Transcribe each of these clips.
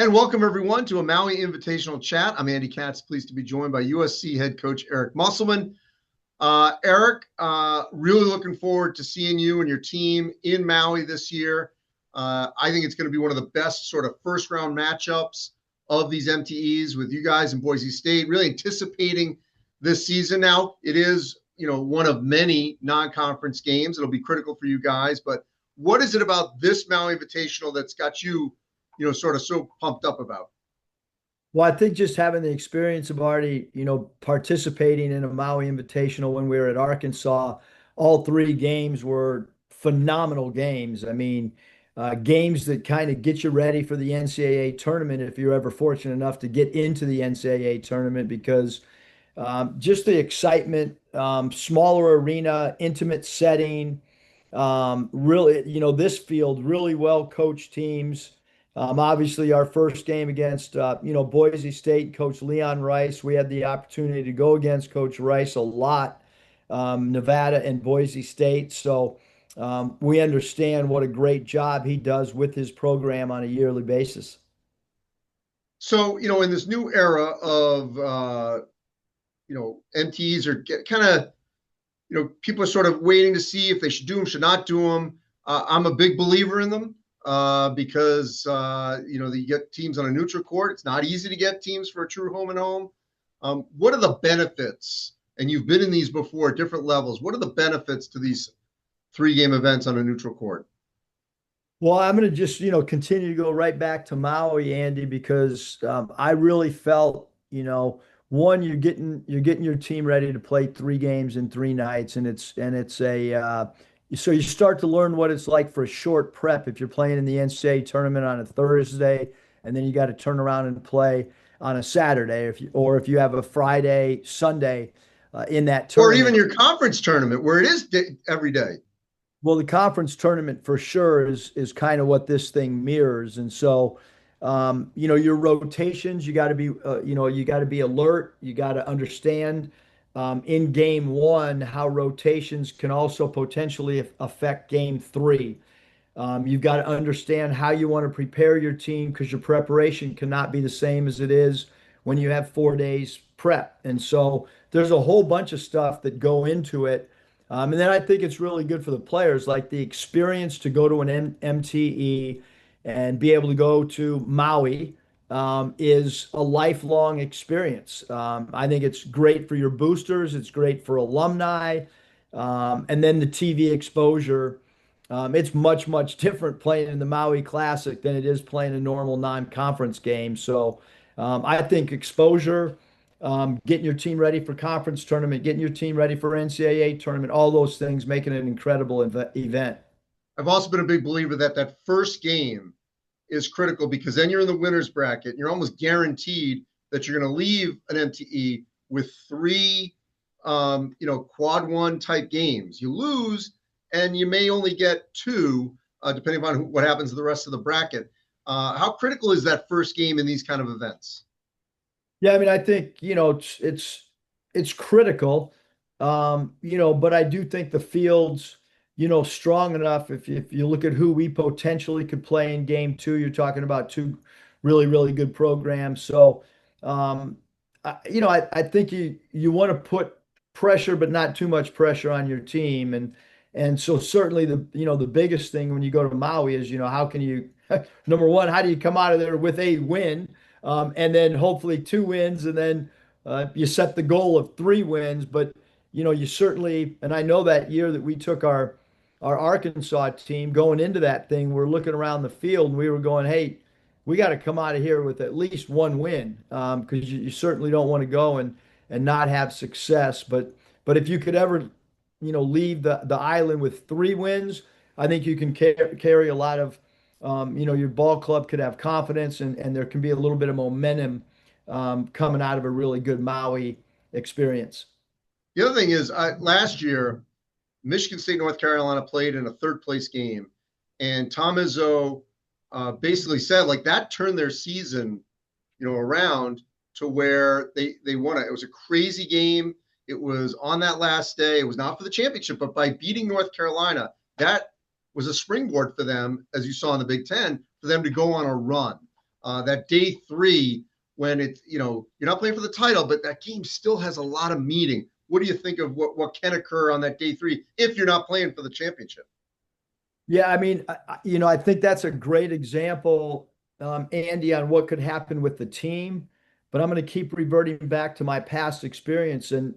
And welcome everyone to a Maui Invitational chat. I'm Andy Katz, pleased to be joined by USC head coach Eric Musselman. Eric, really looking forward to seeing you and your team in Maui this year. I think it's going to be one of the best sort of first round matchups of these MTEs with you guys in Boise State, really anticipating this season. Now, it is, one of many non-conference games. It'll be critical for you guys, but what is it about this Maui Invitational that's got you sort of so pumped up about? Well, I think just having the experience of already, participating in a Maui Invitational when we were at Arkansas, all three games were phenomenal games. I mean, games that kind of get you ready for the NCAA tournament if you're ever fortunate enough to get into the NCAA tournament because just the excitement, smaller arena, intimate setting, really, this field, really well coached teams. Obviously, our first game against Boise State, Coach Leon Rice, we had the opportunity to go against Coach Rice a lot, Nevada and Boise State. So we understand what a great job he does with his program on a yearly basis. So, in this new era of, MTEs are kind of, people are sort of waiting to see if they should do them, should not do them. I'm a big believer in them. Because you get teams on a neutral court. It's not easy to get teams for a true home and home. What are the benefits? And you've been in these before at different levels. What are the benefits to these 3-game events on a neutral court? Well, I'm going to just, continue to go right back to Maui, Andy, because I really felt, one, you're getting your team ready to play 3 games in 3 nights, and it's a so you start to learn what it's like for a short prep if you're playing in the NCAA tournament on a Thursday, and then you got to turn around and play on a Saturday, if you have a Friday, Sunday in that Or tournament. even your conference tournament where it is every day. Well, the conference tournament for sure is kind of what this thing mirrors, and so your rotations, you got to be you got to be alert, you got to understand in game one, how rotations can also potentially affect game three. You've got to understand how you want to prepare your team because your preparation cannot be the same as it is when you have 4 days prep. And so there's a whole bunch of stuff that go into it. And then I think it's really good for the players, like the experience to go to an MTE and be able to go to Maui is a lifelong experience. I think it's great for your boosters. It's great for alumni. And then the TV exposure. It's much, much different playing in the Maui Classic than it is playing a normal non-conference game. So I think exposure, getting your team ready for conference tournament, getting your team ready for NCAA tournament, all those things make it an incredible event. I've also been a big believer that first game is critical because then you're in the winner's bracket and you're almost guaranteed that you're going to leave an MTE with 3 quad 1 type games. You lose and you may only get 2 depending on what happens to the rest of the bracket. How critical is that first game in these kind of events? Yeah, I mean, I think, it's critical. But I do think the field's, strong enough. If you look at who we potentially could play in game two, you're talking about 2 really, really good programs. So, I think you want to put pressure, but not too much pressure on your team. And so certainly the biggest thing when you go to Maui is, how can you, number one, how do you come out of there with a win? And then hopefully 2 wins, and then you set the goal of 3 wins. But you certainly, and I know that year that we took our Arkansas team going into that thing, we're looking around the field and we were going, hey, we got to come out of here with at least 1 win because you certainly don't want to go and not have success. But if you could ever, leave the island with 3 wins, I think you can carry a lot of, your ball club could have confidence and there can be a little bit of momentum coming out of a really good Maui experience. The other thing is, last year, Michigan State, North Carolina played in a 3rd place game. And Tom Izzo basically said, like, that turned their season, around to where they won it. It was a crazy game. It was on that last day. It was not for the championship, but by beating North Carolina, that was a springboard for them, as you saw in the Big Ten, for them to go on a run. that day 3 when it's, you're not playing for the title, but that game still has a lot of meaning. What do you think of what can occur on that day 3 if you're not playing for the championship? Yeah, I mean, I think that's a great example, Andy, on what could happen with the team. But I'm going to keep reverting back to my past experience, and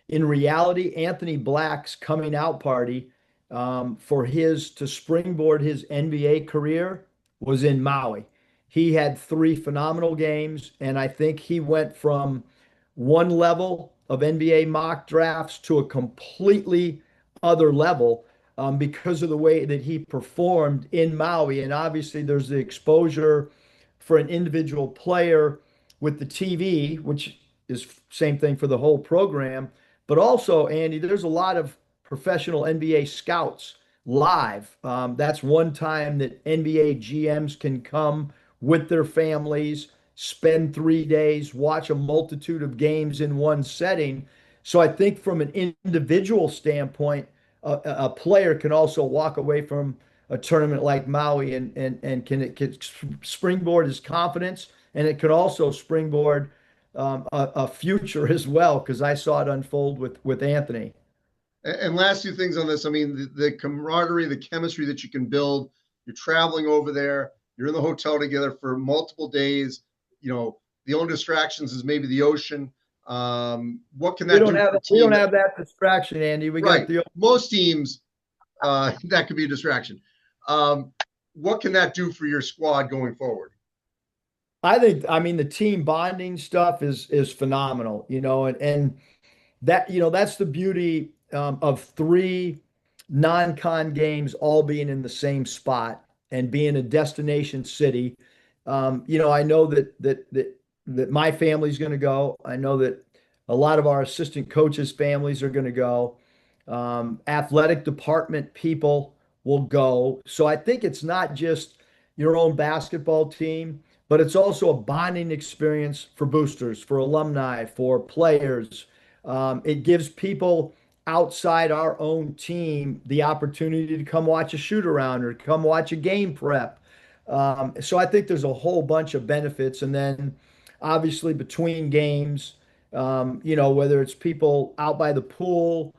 in reality, Anthony Black's coming out party for his to springboard his NBA career was in Maui. He had 3 phenomenal games, and I think he went from one level of NBA mock drafts to a completely other level because of the way that he performed in Maui. And obviously, there's the exposure for an individual player with the TV, which is same thing for the whole program. But also, Andy, there's a lot of professional NBA scouts live. That's one time that NBA GMs can come with their families, spend 3 days, watch a multitude of games in one setting. So I think from an individual standpoint, a player can also walk away from a tournament like Maui and can springboard his confidence, and it could also springboard a future as well, because I saw it unfold with Anthony. And last 2 things on this. I mean, the camaraderie, the chemistry that you can build. You're traveling over there. You're in the hotel together for multiple days. The only distractions is maybe the ocean. What can We that don't do have for a we team? don't have that distraction, Andy. We Right. got the Most teams, that could be a distraction. What can that do for your squad going forward? I mean, the team bonding stuff is phenomenal, and that, that's the beauty of 3 non-con games all being in the same spot and being a destination city. I know that my family's going to go. I know that a lot of our assistant coaches' families are going to go. Athletic department people will go. So I think it's not just your own basketball team, but it's also a bonding experience for boosters, for alumni, for players. It gives people outside our own team the opportunity to come watch a shoot around or come watch a game prep. So I think there's a whole bunch of benefits. And then obviously between games, whether it's people out by the pool,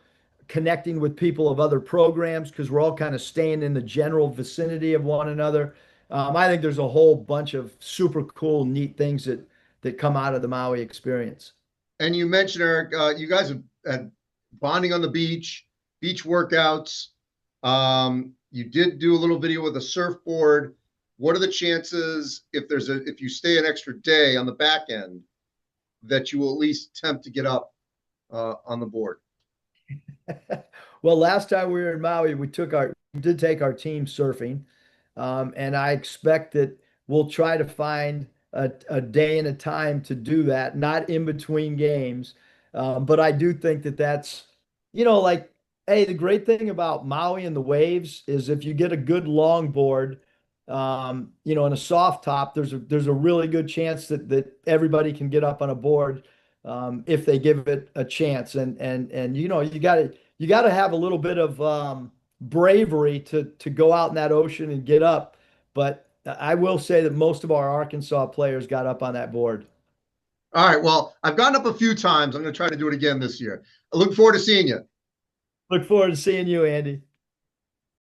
connecting with people of other programs, because we're all kind of staying in the general vicinity of one another. I think there's a whole bunch of super cool, neat things that come out of the Maui experience. And you mentioned, Eric, you guys have had bonding on the beach workouts. You did do a little video with a surfboard. What are the chances if you stay an extra day on the back end that you will at least attempt to get up on the board? Well, last time we were in Maui, we did take our team surfing, and I expect that we'll try to find a day and a time to do that, not in between games. But I do think that that's, like, hey, the great thing about Maui and the waves is if you get a good longboard, and a soft top, there's a really good chance that everybody can get up on a board if they give it a chance. And you got to have a little bit of bravery to go out in that ocean and get up. But I will say that most of our Arkansas players got up on that board. All right. Well, I've gotten up a few times. I'm going to try to do it again this year. I look forward to seeing you. Look forward to seeing you, Andy.